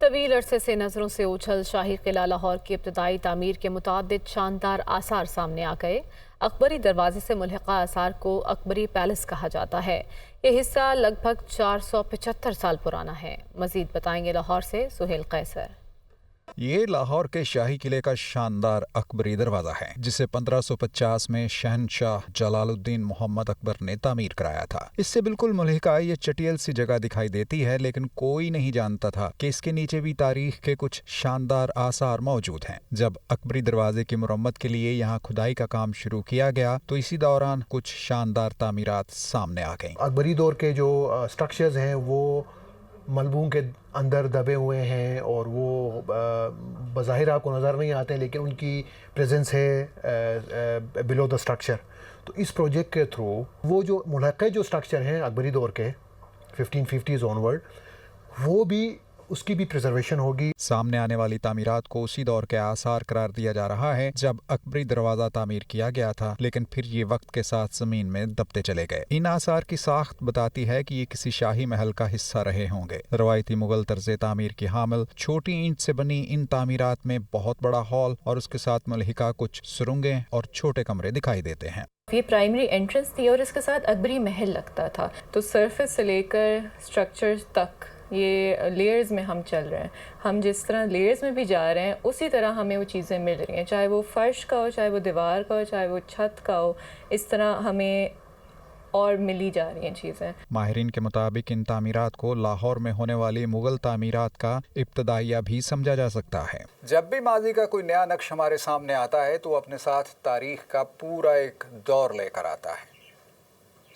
طویل عرصے سے نظروں سے اوجھل شاہی قلعہ لاہور کی ابتدائی تعمیر کے متعدد شاندار آثار سامنے آ گئے۔ اکبری دروازے سے ملحقہ آثار کو اکبری پیلس کہا جاتا ہے۔ یہ حصہ لگ بھگ 475 سال پرانا ہے۔ مزید بتائیں گے لاہور سے سہیل قیصر۔ یہ لاہور کے شاہی قلعے کا شاندار اکبری دروازہ ہے جسے 1550 میں شہنشاہ جلال الدین محمد اکبر نے تعمیر کرایا تھا۔ اس سے بالکل ملحقہ یہ چٹیل سی جگہ دکھائی دیتی ہے، لیکن کوئی نہیں جانتا تھا کہ اس کے نیچے بھی تاریخ کے کچھ شاندار آثار موجود ہیں۔ جب اکبری دروازے کی مرمت کے لیے یہاں کھدائی کا کام شروع کیا گیا تو اسی دوران کچھ شاندار تعمیرات سامنے آ گئیں۔ اکبری دور کے جو سٹرکچرز ہیں وہ ملبوں کے اندر دبے ہوئے ہیں اور وہ بظاہر آپ کو نظر نہیں آتے، لیکن ان کی پریزنس ہے بلو دا سٹرکچر۔ تو اس پروجیکٹ کے تھرو وہ جو ملحقہ جو سٹرکچر ہیں اکبری دور کے 1550s آنورڈ، وہ بھی اس کی بھی پریزرویشن ہوگی۔ سامنے آنے والی تعمیرات کو اسی دور کے آثار قرار دیا جا رہا ہے جب اکبری دروازہ تعمیر کیا گیا تھا، لیکن پھر یہ وقت کے ساتھ زمین میں دبتے چلے گئے۔ ان آثار کی ساخت بتاتی ہے کہ یہ کسی شاہی محل کا حصہ رہے ہوں گے۔ روایتی مغل طرز تعمیر کی حامل چھوٹی اینٹ سے بنی ان تعمیرات میں بہت بڑا ہال اور اس کے ساتھ ملحقہ کچھ سرنگیں اور چھوٹے کمرے دکھائی دیتے ہیں۔ یہ پرائمری انٹرنس تھی اور اس کے ساتھ اکبری محل لگتا تھا، تو سرفس سے لے کر سٹرکچر تک یہ لیئرز میں ہم چل رہے ہیں۔ ہم جس طرح لیئرز میں بھی جا رہے ہیں اسی طرح ہمیں وہ چیزیں مل رہی ہیں، چاہے وہ فرش کا ہو، چاہے وہ دیوار کا ہو، چاہے وہ چھت کا ہو، اس طرح ہمیں اور ملی جا رہی ہیں چیزیں۔ ماہرین کے مطابق ان تعمیرات کو لاہور میں ہونے والی مغل تعمیرات کا ابتدائیہ بھی سمجھا جا سکتا ہے۔ جب بھی ماضی کا کوئی نیا نقش ہمارے سامنے آتا ہے تو اپنے ساتھ تاریخ کا پورا ایک دور لے کر آتا ہے۔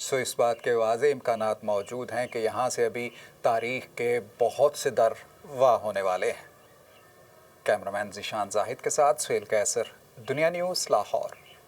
اس بات کے واضح امکانات موجود ہیں کہ یہاں سے ابھی تاریخ کے بہت سے در واہ ہونے والے ہیں۔ کیمرامین ذیشان زاہد کے ساتھ سہیل قیصر، دنیا نیوز، لاہور۔